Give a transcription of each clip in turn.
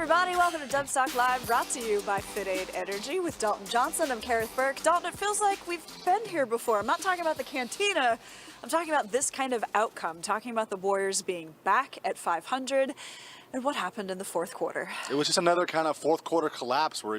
everybody, welcome to Dubstock Live, brought to you by Fit Aid Energy with Dalton Johnson. I'm Kerith Burke. Dalton, it feels like we've been here before. I'm not talking about the cantina. I'm talking about this kind of outcome, talking about the Warriors being back at 500 and what happened in the fourth quarter. It was just another kind of fourth quarter collapse where,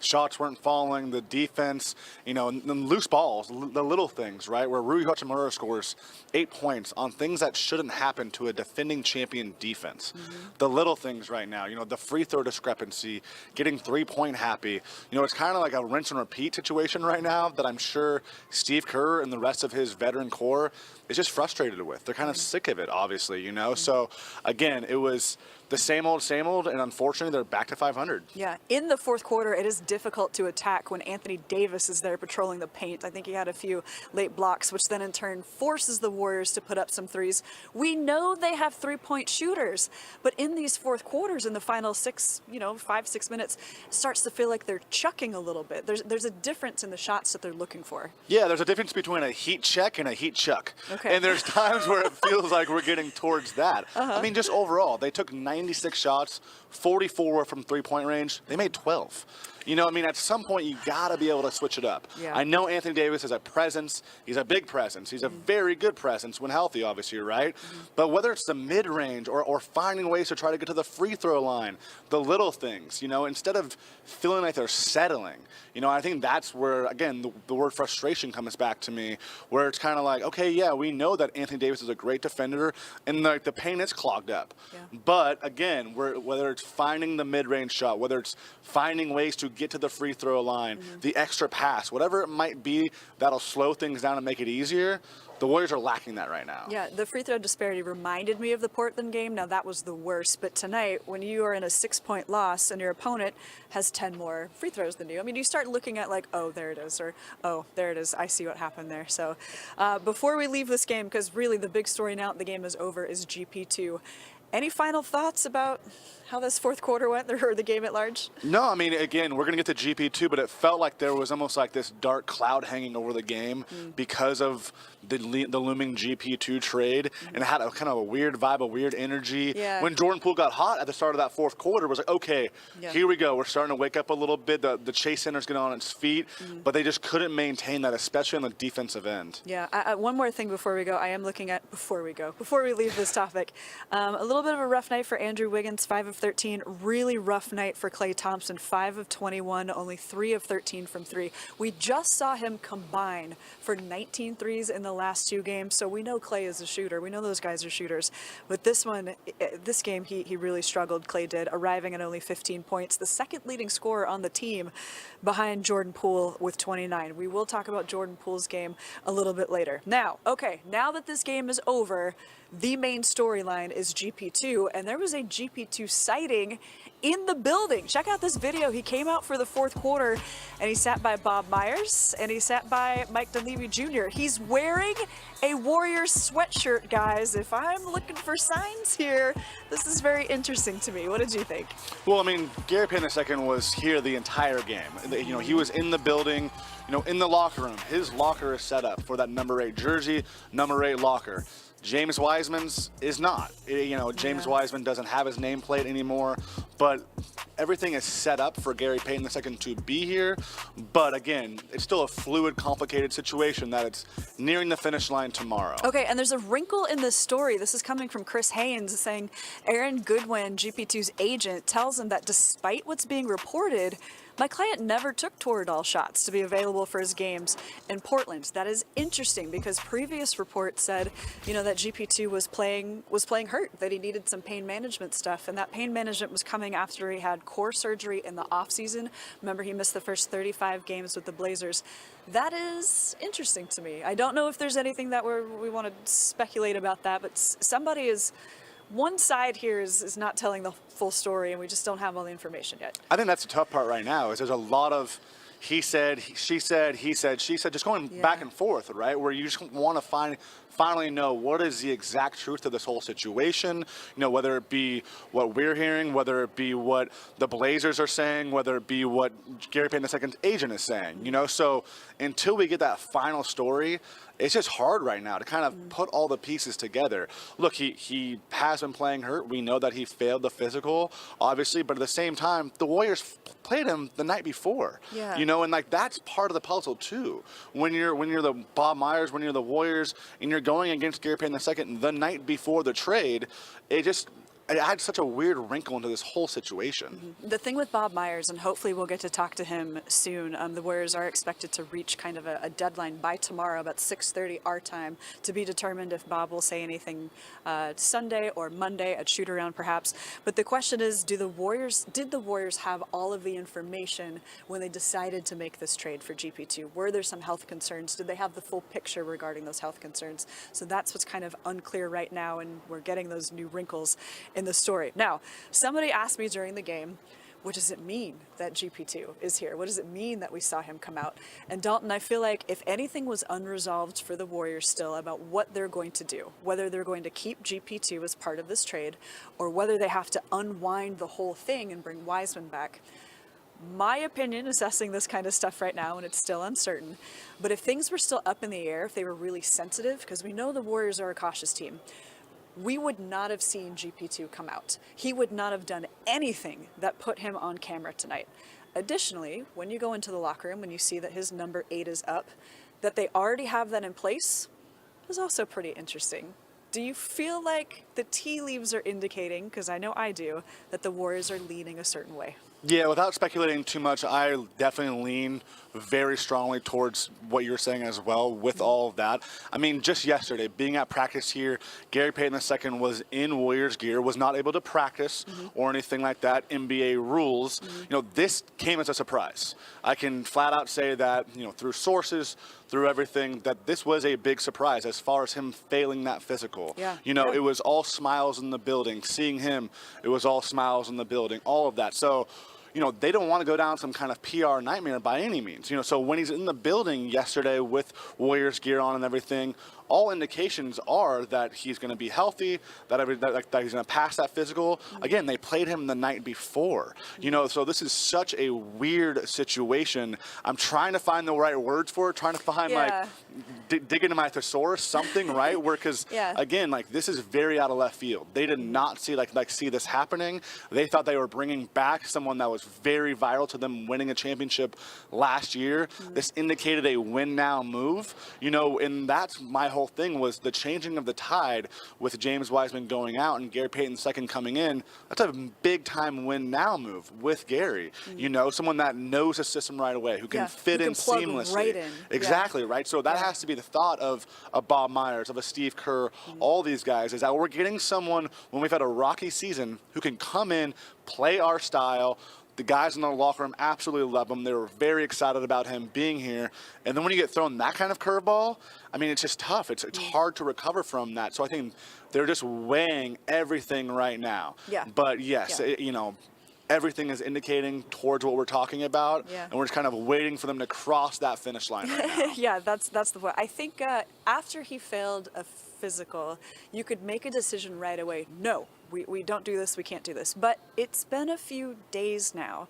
shots weren't falling, the defense, and loose balls, the little things, right? Where Rui Hachimura scores 8 points on things that shouldn't happen to a defending champion defense. The little things right now, the free throw discrepancy, getting 3-point happy. It's kind of like a rinse and repeat situation right now that I'm sure Steve Kerr and the rest of his veteran core is just frustrated with. They're kind of sick of it, obviously, So, again, it was the same old, and unfortunately, they're back to 500. Yeah, in the fourth quarter, it is difficult to attack when Anthony Davis is there patrolling the paint. I think he had a few late blocks, which then in turn forces the Warriors to put up some threes. We know they have three-point shooters, but in these fourth quarters, in the final 5-6 minutes, it starts to feel like they're chucking a little bit. There's a difference in the shots that they're looking for. Yeah, there's a difference between a heat check and a heat chuck. Okay. And there's times where it feels like we're getting towards that. I mean, just overall, they took 96 shots, 44 were from three-point range. They made 12. At some point, you got to be able to switch it up. Yeah. I know Anthony Davis is a presence. He's a big presence. He's a very good presence when healthy, obviously, right? But whether it's the mid-range or finding ways to try to get to the free throw line, the little things, instead of feeling like they're settling, I think that's where, again, the word frustration comes back to me, where it's kind of like, okay, yeah, we know that Anthony Davis is a great defender, and the paint is clogged up. Yeah. But, again, whether it's finding the mid-range shot, whether it's finding ways to get to the free throw line, the extra pass, whatever it might be that'll slow things down and make it easier, the Warriors are lacking that right now. Yeah, the free throw disparity reminded me of the Portland game. Now, that was the worst. But tonight, when you are in a 6-point loss and your opponent has 10 more free throws than you, you start looking at like, oh, there it is, or oh, there it is. I see what happened there. So before we leave this game, because really the big story now that the game is over is GP2. Any final thoughts about how this fourth quarter went, or the game at large? No, again, we're going to get to GP2, but it felt like there was almost like this dark cloud hanging over the game because of the looming GP2 trade, and it had a kind of a weird vibe, a weird energy. Yeah. When Jordan Poole got hot at the start of that fourth quarter, it was like, okay, here we go. We're starting to wake up a little bit. The Chase Center's getting on its feet, but they just couldn't maintain that, especially on the defensive end. Yeah, one more thing before we go. I am looking at, before we leave this topic, a little bit of a rough night for Andrew Wiggins, 5 of 13. Really rough night for Klay Thompson, 5 of 21, only 3 of 13 from 3. We just saw him combine for 19 threes in the last 2 games, so we know Klay is a shooter. We know those guys are shooters. But this game, he really struggled, Klay did, arriving at only 15 points, the second leading scorer on the team behind Jordan Poole with 29. We will talk about Jordan Poole's game a little bit later. Now that this game is over, the main storyline is GP2, and there was a GP2 sighting in the building. Check out this video. He came out for the fourth quarter, and he sat by Bob Myers, and he sat by Mike Dunleavy Jr. He's wearing a Warriors sweatshirt, guys. If I'm looking for signs here, this is very interesting to me. What did you think? Well, Gary Payton II was here the entire game. He was in the building, in the locker room. His locker is set up for that number 8 jersey, number 8 locker. James Wiseman's is not. James Wiseman doesn't have his nameplate anymore, but everything is set up for Gary Payton II to be here. But again, it's still a fluid, complicated situation that it's nearing the finish line tomorrow. Okay, and there's a wrinkle in this story. This is coming from Chris Haynes saying Aaron Goodwin, GP2's agent, tells him that despite what's being reported, my client never took Toradol shots to be available for his games in Portland. That is interesting because previous reports said, that GP2 was playing hurt, that he needed some pain management stuff, and that pain management was coming after he had core surgery in the offseason. Remember, he missed the first 35 games with the Blazers. That is interesting to me. I don't know if there's anything that we want to speculate about that, but somebody is... One side here is not telling the full story, and we just don't have all the information yet. I think that's the tough part right now, is there's a lot of he said, she said, he said, she said, just going back and forth, right? Where you just want to finally know what is the exact truth of this whole situation, whether it be what we're hearing, whether it be what the Blazers are saying, whether it be what Gary Payton II's agent is saying, So until we get that final story, it's just hard right now to kind of put all the pieces together. Look, he has been playing hurt. We know that he failed the physical, obviously, but at the same time, the Warriors played him the night before. Yeah. You know, and like that's part of the puzzle too. When you're the Bob Myers, when you're the Warriors, and you're going against Gary Payton II the night before the trade, it adds such a weird wrinkle into this whole situation. The thing with Bob Myers, and hopefully we'll get to talk to him soon, the Warriors are expected to reach kind of a deadline by tomorrow, about 6:30 our time, to be determined if Bob will say anything Sunday or Monday at shoot-around perhaps. But the question is, did the Warriors have all of the information when they decided to make this trade for GP2? Were there some health concerns? Did they have the full picture regarding those health concerns? So that's what's kind of unclear right now, and we're getting those new wrinkles in the story. Now, somebody asked me during the game, what does it mean that GP2 is here? What does it mean that we saw him come out? And Dalton, I feel like if anything was unresolved for the Warriors still about what they're going to do, whether they're going to keep GP2 as part of this trade or whether they have to unwind the whole thing and bring Wiseman back, my opinion, assessing this kind of stuff right now, and it's still uncertain, but if things were still up in the air, if they were really sensitive, because we know the Warriors are a cautious team, we would not have seen GP2 come out. He would not have done anything that put him on camera tonight. Additionally, when you go into the locker room and you see that his number 8 is up, that they already have that in place is also pretty interesting. Do you feel like the tea leaves are indicating, because I know I do, that the Warriors are leaning a certain way? Yeah, without speculating too much, I definitely lean very strongly towards what you're saying as well with all of that. I mean, just yesterday, being at practice here, Gary Payton II was in Warriors gear, was not able to practice or anything like that, NBA rules. You know, this came as a surprise. I can flat out say that, you know, through sources, through everything, that this was a big surprise as far as him failing that physical. Yeah. You know, it was all smiles in the building. Seeing him, it was all smiles in the building, all of that. So, you know, they don't want to go down some kind of PR nightmare by any means. You know, so when he's in the building yesterday with Warriors gear on and everything, all indications are that he's going to be healthy, that he's going to pass that physical. Again, they played him the night before. You know, so this is such a weird situation. I'm trying to find the right words for it, trying to find dig into my thesaurus, something, right? Where, because again, like this is very out of left field. They did not see see this happening. They thought they were bringing back someone that was very vital to them winning a championship last year. This indicated a win now move, you know, and that's my whole thing was the changing of the tide with James Wiseman going out and Gary Payton II coming in. That's a big time win now move with Gary. You know, someone that knows the system right away, who can fit in seamlessly. Right in. Exactly, right? So that has to be the thought of a Bob Myers, of a Steve Kerr, all these guys, is that we're getting someone when we've had a rocky season who can come in, play our style. The guys in the locker room absolutely love him. They were very excited about him being here. And then when you get thrown that kind of curveball, I mean, it's just tough. It's hard to recover from that. So I think they're just weighing everything right now. Yeah. But yes, you know, everything is indicating towards what we're talking about. Yeah. And we're just kind of waiting for them to cross that finish line right now. Yeah, that's the point. I think after he failed a physical, you could make a decision right away. No, we don't do this, we can't do this. But it's been a few days now,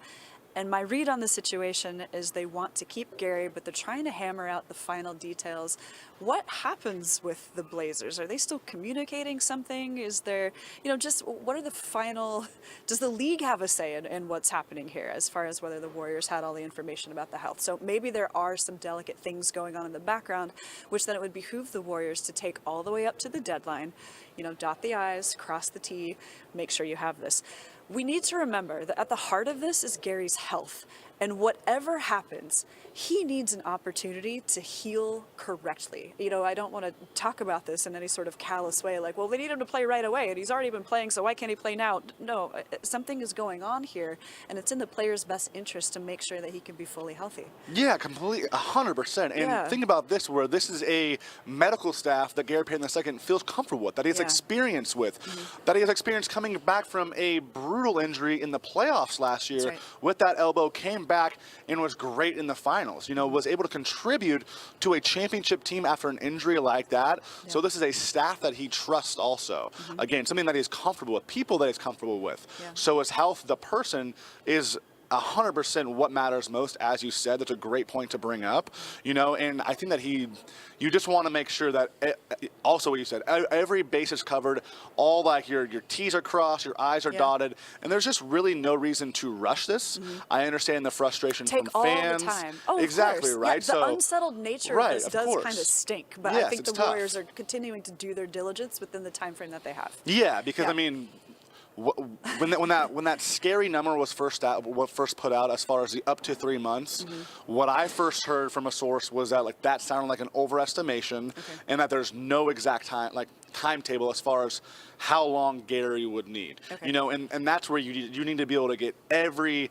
and my read on the situation is they want to keep Gary, but they're trying to hammer out the final details. What happens with the Blazers? Are they still communicating something? Is there, you know, just what are the final, does the league have a say in what's happening here as far as whether the Warriors had all the information about the health? So maybe there are some delicate things going on in the background, which then it would behoove the Warriors to take all the way up to the deadline, you know, dot the I's, cross the T, make sure you have this. We need to remember that at the heart of this is Gary's health. And whatever happens, he needs an opportunity to heal correctly. You know, I don't want to talk about this in any sort of callous way, like, well, they need him to play right away, and he's already been playing, so why can't he play now? No, something is going on here, and it's in the player's best interest to make sure that he can be fully healthy. Yeah, completely, 100%. And think about this, where this is a medical staff that Gary Payton II feels comfortable with, that he has experience with, that he has experience coming back from a brutal injury in the playoffs last year with that elbow, came back and was great in the finals, you know, was able to contribute to a championship team after an injury like that. So this is a staff that he trusts also. Again, something that he's comfortable with, people that he's comfortable with. So his health, the person, is 100% what matters most, as you said. That's a great point to bring up, and I think that you just want to make sure that, also what you said, every base is covered, all like your T's are crossed, your I's are dotted, and there's just really no reason to rush this. I understand the frustration from fans. Take all the time. Oh, exactly, of course. right? Yeah, the unsettled nature of this does kind of stink, but yes, I think the tough. Warriors are continuing to do their diligence within the time frame that they have. Yeah, because I mean, when that scary number was first put out, as far as the up to 3 months, what I first heard from a source was that that sounded like an overestimation, and that there's no exact timetable as far as how long Gary would need. And that's where you need to be able to get every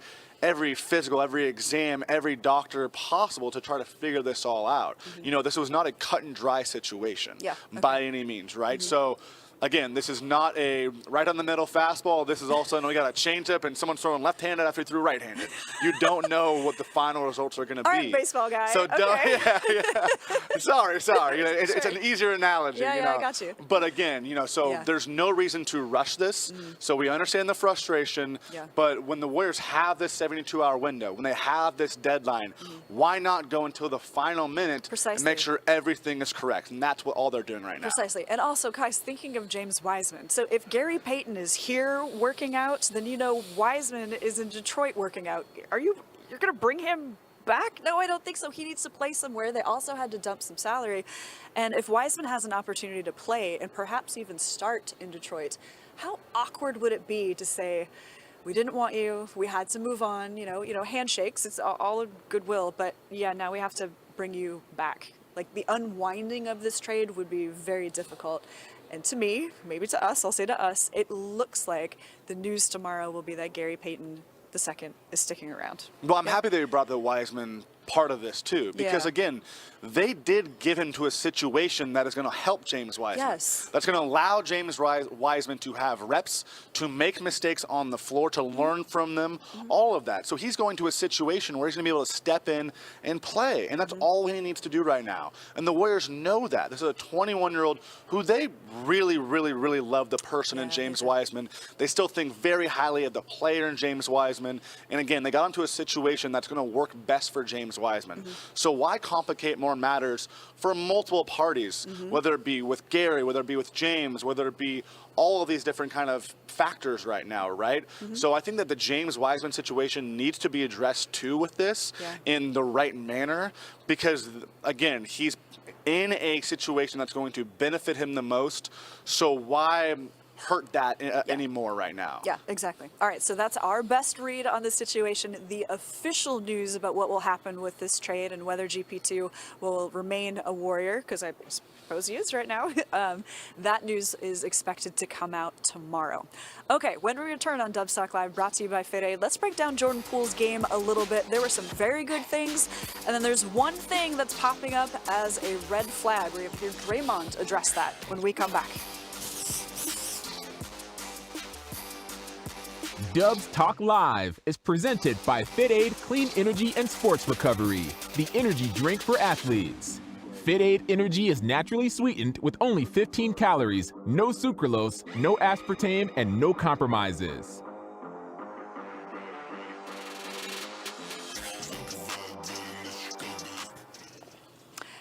physical, every exam, every doctor possible to try to figure this all out. This was not a cut and dry situation by any means, right? So again, this is not a right on the middle fastball. This is also, we got a changeup and someone's throwing left-handed after he threw right-handed. You don't know what the final results are going to be. All right, baseball guy. So okay. Sorry. It's an easier analogy. Yeah, I got you. But again, there's no reason to rush this. So we understand the frustration. But when the Warriors have this 72-hour window, when they have this deadline, why not go until the final minute and make sure everything is correct? And that's what all they're doing right now. Precisely. And also, guys, thinking of James Wiseman. So if Gary Payton is here working out, then Wiseman is in Detroit working out. You're going to bring him back? No, I don't think so. He needs to play somewhere. They also had to dump some salary. And if Wiseman has an opportunity to play and perhaps even start in Detroit, how awkward would it be to say, we didn't want you, we had to move on, handshakes, it's all goodwill, but now we have to bring you back. The unwinding of this trade would be very difficult. And to me, maybe to us, I'll say to us, it looks like the news tomorrow will be that Gary Payton II is sticking around. Well, I'm happy that you brought the Wiseman part of this too, because again, they did give him to a situation that is going to help James Wiseman. Yes. That's going to allow James Wiseman to have reps, to make mistakes on the floor, to learn from them, all of that. So he's going to a situation where he's going to be able to step in and play, and that's all he needs to do right now. And the Warriors know that. This is a 21-year-old who they really, really, really love the person in James Wiseman. They still think very highly of the player in James Wiseman. And again, they got into a situation that's going to work best for James Wiseman. So why complicate more matters for multiple parties, whether it be with Gary, whether it be with James, whether it be all of these different kind of factors right now, right? So I think that the James Wiseman situation needs to be addressed too with this in the right manner, because again, he's in a situation that's going to benefit him the most. So why hurt that anymore right now? Yeah, exactly. All right, so that's our best read on the situation. The official news about what will happen with this trade and whether GP2 will remain a Warrior, because I suppose he is right now, that news is expected to come out tomorrow. Okay, when we return on Dubstock Live, brought to you by Fit Aid, let's break down Jordan Poole's game a little bit. There were some very good things, and then there's one thing that's popping up as a red flag. We're going to hear Draymond address that when we come back. Dubs Talk Live is presented by Fit Aid Clean Energy and Sports Recovery, the energy drink for athletes. Fit Aid Energy is naturally sweetened with only 15 calories, no sucralose, no aspartame, and no compromises.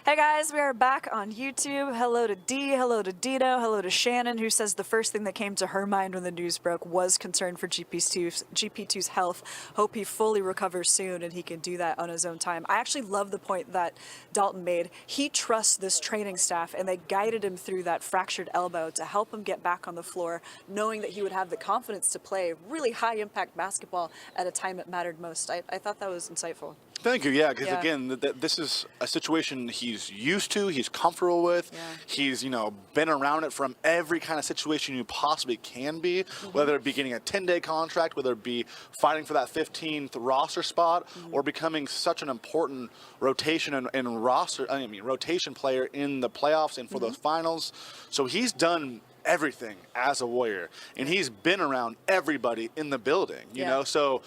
Hey guys, we are back on YouTube. Hello to Dee, hello to Dino, hello to Shannon, who says the first thing that came to her mind when the news broke was concern for GP2's health. Hope he fully recovers soon and he can do that on his own time. I actually love the point that Dalton made. He trusts this training staff and they guided him through that fractured elbow to help him get back on the floor, knowing that he would have the confidence to play really high impact basketball at a time it mattered most. I thought that was insightful. Thank you. Yeah, because again, this is a situation he's used to, he's comfortable with. He's, been around it from every kind of situation you possibly can be, whether it be getting a 10-day contract, whether it be fighting for that 15th roster spot, or becoming such an important rotation and rotation player in the playoffs and for those finals. So he's done everything as a Warrior, and he's been around everybody in the building, you know, so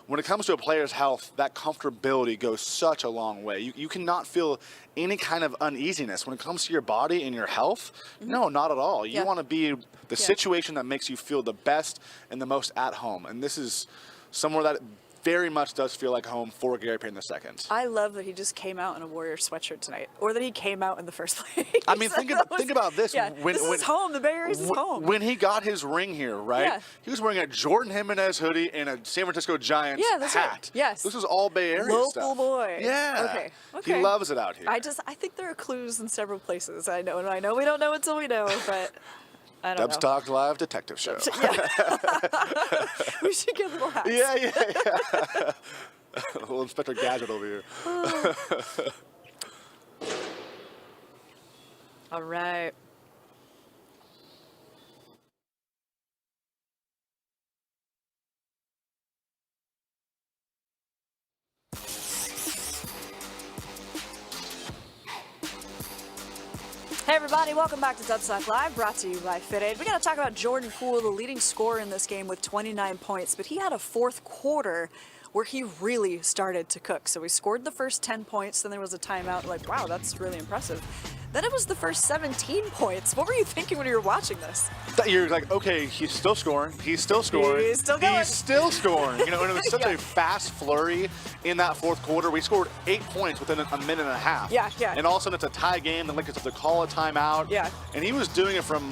when it comes to a player's health, that comfortability goes such a long way. You cannot feel any kind of uneasiness when it comes to your body and your health. No, not at all. You want to be the situation that makes you feel the best and the most at home. And this is somewhere that very much does feel like home for Gary Payton II. I love that he just came out in a Warrior sweatshirt tonight, or that he came out in the first place. I mean, think about this. Yeah, this is home. The Bay Area's is home. When he got his ring here, right? Yeah. He was wearing a Jordan Jimenez hoodie and a San Francisco Giants that's hat. right. Yes. This was all Bay Area Local stuff. boy. Yeah. Okay. He loves it out here. I think there are clues in several places. I know we don't know until we know, but I don't Dubs know. Talk Live Detective Show. Yeah. We should get little hats. Yeah. A little Inspector Gadget over here. All right. Hey everybody, welcome back to Dubs Talk Live, brought to you by FitAid. We got to talk about Jordan Poole, the leading scorer in this game with 29 points, but he had a fourth quarter where he really started to cook. So he scored the first 10 points, then there was a timeout, like, wow, that's really impressive. Then it was the first 17 points. What were you thinking when you were watching this? You're like, okay, he's still scoring. He's still scoring. He's still going. He's still scoring. You know, and it was such a fast flurry in that fourth quarter. We scored 8 points within a minute and a half. Yeah. And all of a sudden it's a tie game. The Lakers have to call a timeout. Yeah. And he was doing it from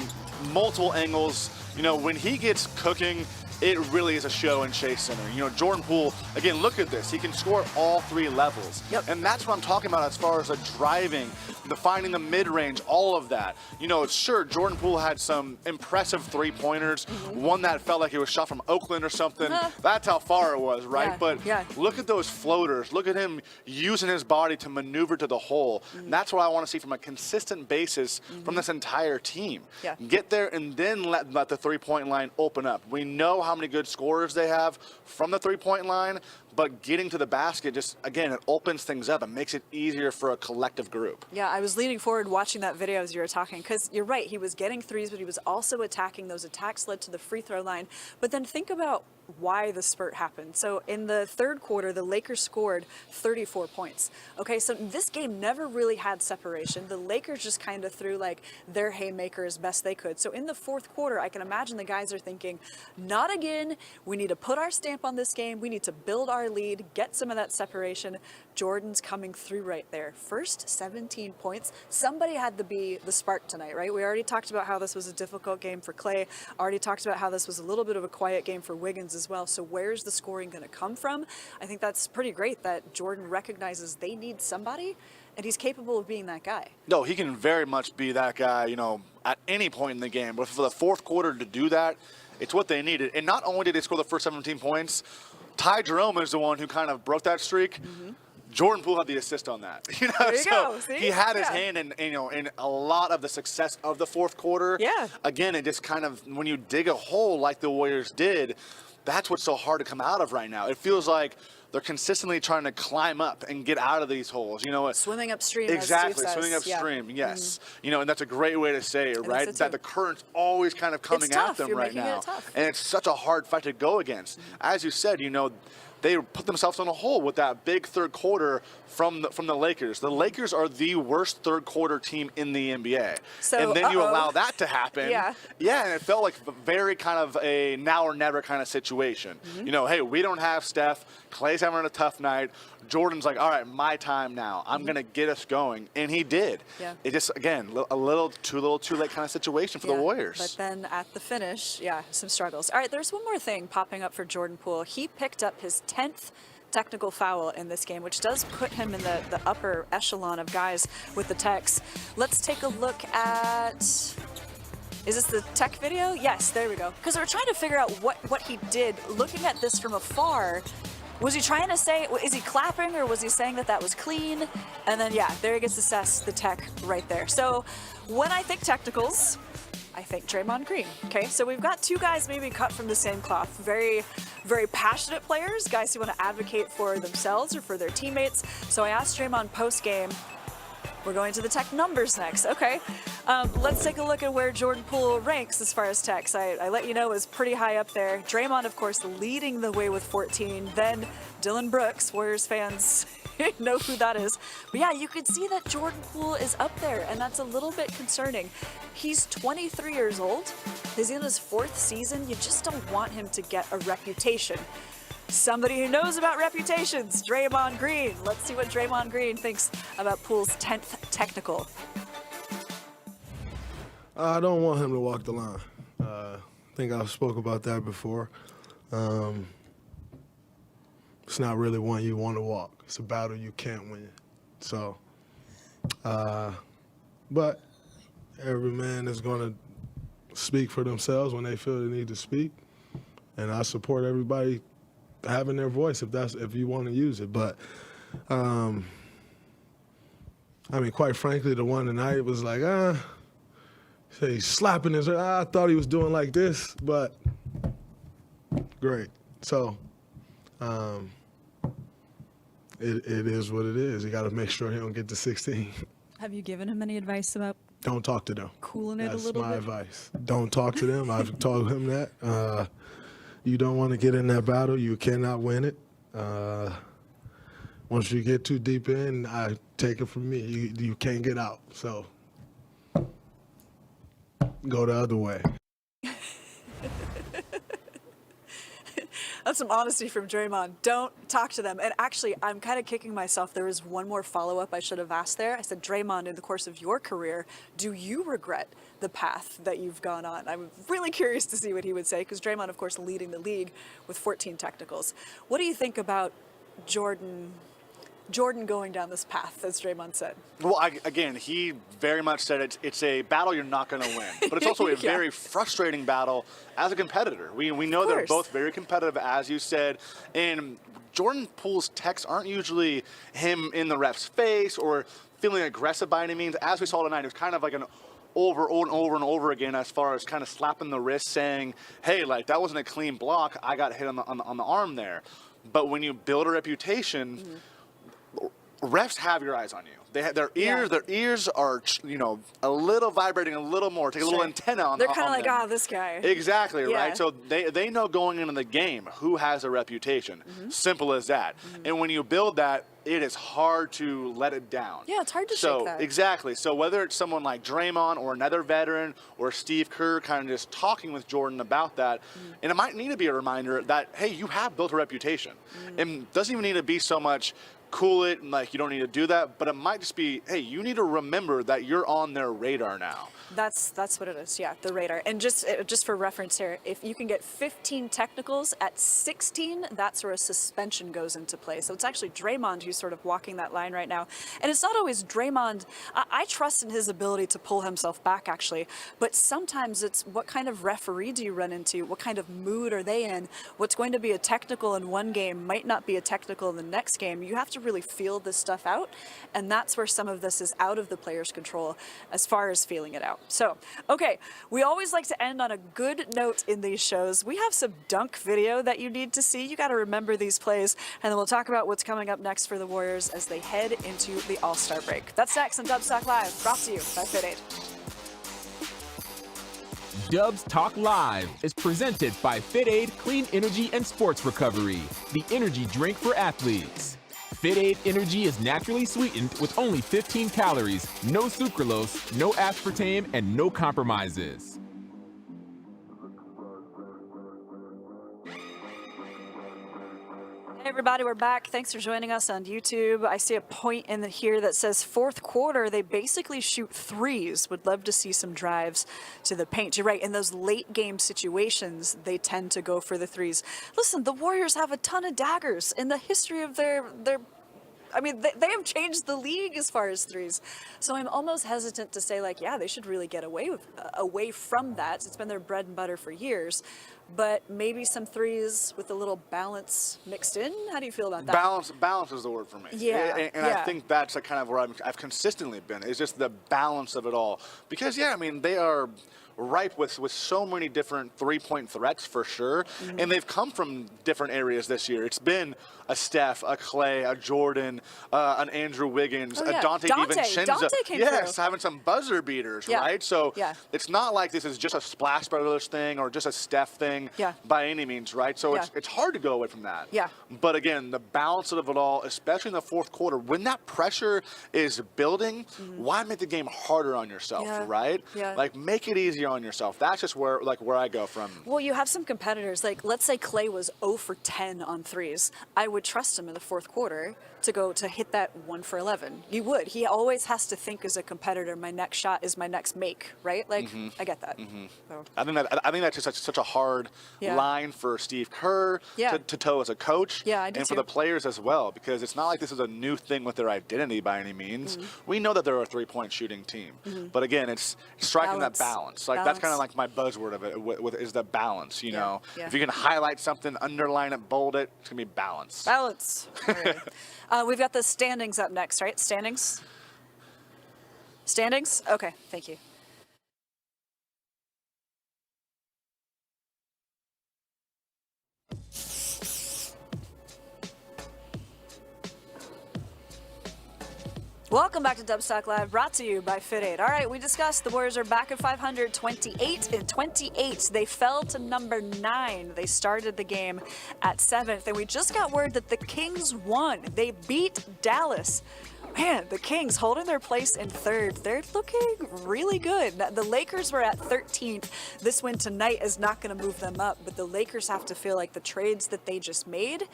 multiple angles. You know, when he gets cooking, it really is a show in Chase Center. You know, Jordan Poole, again, look at this. He can score at all three levels. Yep. And that's what I'm talking about as far as the driving, the finding the mid-range, all of that. You know, sure, Jordan Poole had some impressive three-pointers. One that felt like it was shot from Oakland or something. That's how far it was, right? Yeah, But yeah. look at those floaters. Look at him using his body to maneuver to the hole. That's what I want to see from a consistent basis from this entire team. Yeah. Get there and then let the three-point line open up. We know how many good scorers they have from the three-point line, but getting to the basket just, again, it opens things up. It makes it easier for a collective group. Yeah, I was leaning forward watching that video as you were talking, because you're right, he was getting threes, but he was also attacking. Those attacks led to the free throw line. But then think about why the spurt happened. So in the third quarter, the Lakers scored 34 points. Okay, so this game never really had separation. The Lakers just kind of threw like their haymaker as best they could. So in the fourth quarter, I can imagine the guys are thinking, not again. We need to put our stamp on this game. We need to build our lead, get some of that separation. Jordan's coming through right there. First 17 points. Somebody had to be the spark tonight, right? We already talked about how this was a difficult game for Clay. Already talked about how this was a little bit of a quiet game for Wiggins as well. So where's the scoring going to come from? I think that's pretty great that Jordan recognizes they need somebody, and he's capable of being that guy. No, he can very much be that guy, you know, at any point in the game. But for the fourth quarter to do that, it's what they needed. And not only did they score the first 17 points, Ty Jerome is the one who kind of broke that streak. Jordan Poole had the assist on that. You know, There you so go. See? he had his Yeah. hand in, you know, in a lot of the success of the fourth quarter. Yeah. Again, it just kind of, when you dig a hole like the Warriors did, that's what's so hard to come out of right now. It feels like they're consistently trying to climb up and get out of these holes. You know, Swimming upstream. exactly, as Steve says. swimming Yeah. upstream. Yes, you know, and that's a great way to say it, right? it too. That the current's always kind of coming tough. at them You're right making it now, tough. and it's such a hard fight to go against. As you said, you know, they put themselves in a hole with that big third quarter from the Lakers. The Lakers are the worst third quarter team in the NBA. So, and then you uh-oh. allow that to happen. Yeah. Yeah, and it felt like very kind of a now or never kind of situation. You know, hey, we don't have Steph. Clay's having a tough night. Jordan's like, all right, my time now. I'm going to get us going. And he did. Yeah. It just, again, a little too late kind of situation for the Warriors. But then at the finish, some struggles. All right, there's one more thing popping up for Jordan Poole. He picked up his 10th technical foul in this game, which does put him in the upper echelon of guys with the techs. Let's take a look at... Is this the tech video? Yes, there we go. Because we're trying to figure out what he did. Looking at this from afar, was he trying to say, is he clapping or was he saying that was clean? And then, there he gets assessed the tech right there. So when I think technicals, I think Draymond Green. Okay, so we've got two guys maybe cut from the same cloth. Very, very passionate players, guys who want to advocate for themselves or for their teammates. So I asked Draymond post-game, we're going to the tech numbers next. Okay, let's take a look at where Jordan Poole ranks as far as techs. I let you know is pretty high up there. Draymond, of course, leading the way with 14. Then Dylan Brooks, Warriors fans know who that is. But yeah, you could see that Jordan Poole is up there, and that's a little bit concerning. He's 23 years old. He's in his fourth season. You just don't want him to get a reputation somebody who knows about reputations, Draymond Green. Let's see what Draymond Green thinks about Poole's 10th technical. I don't want him to walk the line. I think I spoke about that before. It's not really one you want to walk. It's a battle you can't win. So, but every man is going to speak for themselves when they feel they need to speak, and I support everybody having their voice if you want to use it. But I mean, quite frankly, the one tonight was like, he's slapping his. I thought he was doing like this, but great. So it is what it is. You got to make sure he don't get to 16. Have you given him any advice about Don't talk to them. cooling it That's a little my bit? advice. Don't talk to them. I've told him that. You don't want to get in that battle. You cannot win it. Once you get too deep in, I take it from me. You can't get out. So go the other way. That's some honesty from Draymond. Don't talk to them. And actually, I'm kind of kicking myself. There was one more follow-up I should have asked there. I said, Draymond, in the course of your career, do you regret the path that you've gone on? I'm really curious to see what he would say, because Draymond, of course, leading the league with 14 technicals. What do you think about Jordan going down this path, as Draymond said? Well, again, he very much said it's a battle you're not going to win, but it's also a very frustrating battle as a competitor. We know they're both very competitive, as you said, and Jordan Poole's texts aren't usually him in the ref's face or feeling aggressive by any means. As we saw tonight, it was kind of like an over and over again, as far as kind of slapping the wrist, saying, hey, like, that wasn't a clean block. I got hit on the arm there. But when you build a reputation, refs have your eyes on you. They have their ears are, a little vibrating a little more. Take a little antenna on. They're kind of them. like, this guy. Exactly, Yeah. right? So they know going into the game who has a reputation. Simple as that. And when you build that, it is hard to let it down. Yeah, it's hard to shake that. Exactly. So whether it's someone like Draymond or another veteran or Steve Kerr kind of just talking with Jordan about that, and it might need to be a reminder that, hey, you have built a reputation. And doesn't even need to be so much cool it and like you don't need to do that, but it might just be, hey, you need to remember that you're on their radar now. That's what it is, yeah, the radar. And just for reference here, if you can get 15 technicals at 16, that's where a suspension goes into play. So it's actually Draymond who's sort of walking that line right now. And it's not always Draymond. I trust in his ability to pull himself back, actually. But sometimes it's what kind of referee do you run into? What kind of mood are they in? What's going to be a technical in one game might not be a technical in the next game. You have to really feel this stuff out. And that's where some of this is out of the player's control as far as feeling it out. So, okay, we always like to end on a good note in these shows. We have some dunk video that you need to see. You got to remember these plays, and then we'll talk about what's coming up next for the Warriors as they head into the All-Star break. That's next on Dubs Talk Live, brought to you by Fit Aid. Dubs Talk Live is presented by Fit Aid Clean Energy and Sports Recovery, the energy drink for athletes. Fit Aid Energy is naturally sweetened with only 15 calories, no sucralose, no aspartame, and no compromises. Hey everybody, we're back. Thanks for joining us on YouTube. I see a point in here that says fourth quarter, they basically shoot threes. Would love to see some drives to the paint. You're right, in those late game situations, they tend to go for the threes. Listen, the Warriors have a ton of daggers in the history of their I mean, they have changed the league as far as threes. So I'm almost hesitant to say, like, yeah, they should really get away from that. It's been their bread and butter for years. But maybe some threes with a little balance mixed in? How do you feel about that? Balance is the word for me. Yeah. And I think that's kind of where I've consistently been, is just the balance of it all. Because, yeah, I mean, they are ripe with so many different three-point threats for sure, and they've come from different areas this year. It's been a Steph, a Clay, a Jordan, an Andrew Wiggins, a Dante DiVincenzo. Dante came through. Having some buzzer beaters, right? So it's not like this is just a Splash Brothers thing or just a Steph thing. falling Yeah. by any means, right? So Yeah. it's hard to go away from that. Yeah. But again, the balance of it all, especially in the fourth quarter, when that pressure is building, why make the game harder on yourself, Yeah. right? Yeah. Like, make it easier on yourself. That's just where I go from. Well, you have some competitors, like let's say Clay was 0 for 10 on threes. I would trust him in the fourth quarter to hit that 1 for 11. You would. He always has to think as a competitor, my next shot is my next make, right? Like, I get that. So. I think that's just such a hard Yeah. line for Steve Kerr Yeah. to toe as a coach, Yeah, I do and for too. the players as well, because it's not like this is a new thing with their identity by any means. We know that they're a three-point shooting team, but again, it's striking that balance. Like that's kind of like my buzzword of it is the balance. You know, yeah. if you can highlight something, underline it, bold it, it's gonna be balance. Balance. All right. We've got the standings up next, right? Standings? Standings? Okay, thank you. Welcome back to Dubstock Live, brought to you by Fit Aid. All right, we discussed the Warriors are back at 500, 28. They fell to number 9. They started the game at 7th, and we just got word that the Kings won. They beat Dallas. Man, the Kings holding their place in 3rd. They're looking really good. The Lakers were at 13th. This win tonight is not going to move them up, but the Lakers have to feel like the trades that they just made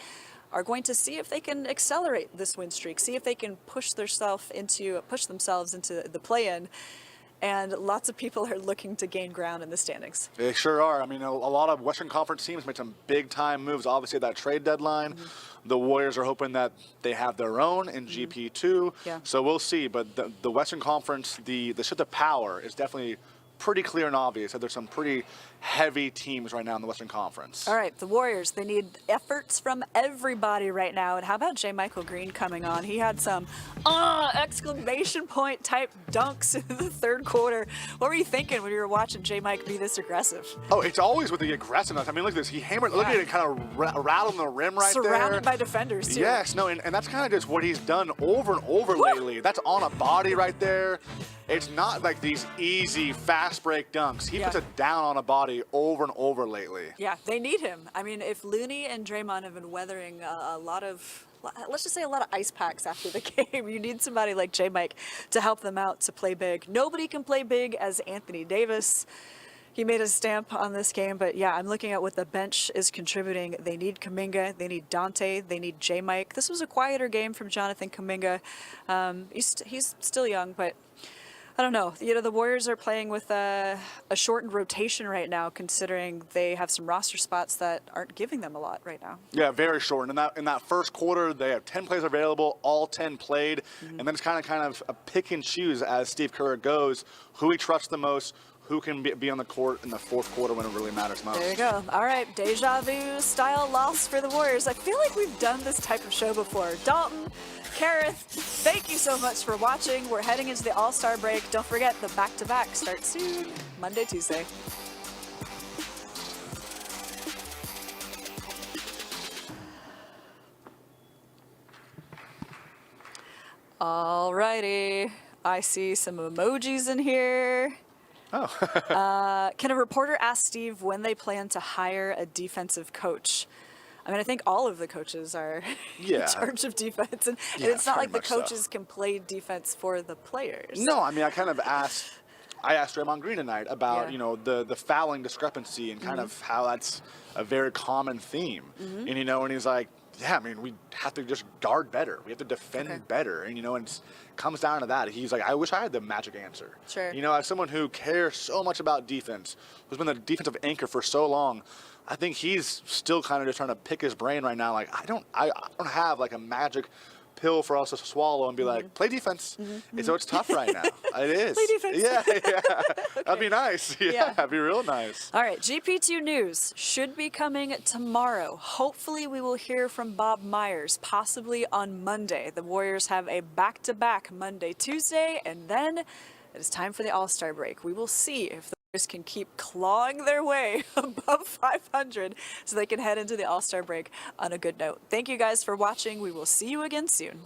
are going to see if they can accelerate this win streak, see if they can push themselves into the play-in. And lots of people are looking to gain ground in the standings. They sure are. I mean, a lot of Western Conference teams made some big-time moves, obviously, at that trade deadline. The Warriors are hoping that they have their own in GP2. Yeah. So we'll see. But the Western Conference, the shift of power is definitely pretty clear and obvious that there's some pretty heavy teams right now in the Western Conference. All right, the Warriors, they need efforts from everybody right now. And how about J. Michael Green coming on? He had some exclamation point type dunks in the 3rd quarter. What were you thinking when you were watching J. Mike be this aggressive? Oh, it's always with the aggressiveness. I mean, look at this. He hammered, look at it kind of rattling the rim right there. Surrounded by defenders, too. Yes, no, and that's kind of just what he's done over and over lately. That's on a body right there. It's not like these easy, fast break dunks. He puts it down on a body over and over lately. Yeah, they need him. I mean, if Looney and Draymond have been weathering a lot of, let's just say a lot of ice packs after the game, you need somebody like J-Mike to help them out to play big. Nobody can play big as Anthony Davis. He made a stamp on this game, but yeah, I'm looking at what the bench is contributing. They need Kuminga, they need Dante, they need J-Mike. This was a quieter game from Jonathan Kuminga. He's still young, but I don't know. You know, the Warriors are playing with a shortened rotation right now, considering they have some roster spots that aren't giving them a lot right now. Yeah, very short. In that first quarter, they have 10 plays available, all 10 played, and then it's kind of a pick and choose as Steve Kerr goes, who he trusts the most, who can be on the court in the fourth quarter when it really matters most. There you go. All right, deja vu style loss for the Warriors. I feel like we've done this type of show before. Dalton, Kerith, thank you so much for watching. We're heading into the All-Star break. Don't forget, the back-to-back starts soon, Monday, Tuesday. All righty. I see some emojis in here. Oh. Can a reporter ask Steve when they plan to hire a defensive coach? I mean, I think all of the coaches are in charge of defense, and it's not like the coaches can play defense for the players. No, I mean, I asked Draymond Green tonight about, you know, the fouling discrepancy and kind of how that's a very common theme. And, you know, and he's like, yeah, I mean, we have to just guard better. We have to defend better. And, you know, and it comes down to that. He's like, I wish I had the magic answer. Sure. You know, as someone who cares so much about defense, who's been the defensive anchor for so long, I think he's still kind of just trying to pick his brain right now. Like, I don't have like a magic pill for us to swallow and be like, play defense. And so it's tough right now. It is. Play defense. Yeah. That'd be nice. Yeah, that'd be real nice. All right, GP2 news should be coming tomorrow. Hopefully we will hear from Bob Myers, possibly on Monday. The Warriors have a back-to-back Monday, Tuesday, and then it is time for the All-Star break. We will see if the Warriors can keep clawing their way above 500 so they can head into the All-Star break on a good note. Thank you guys for watching. We will see you again soon.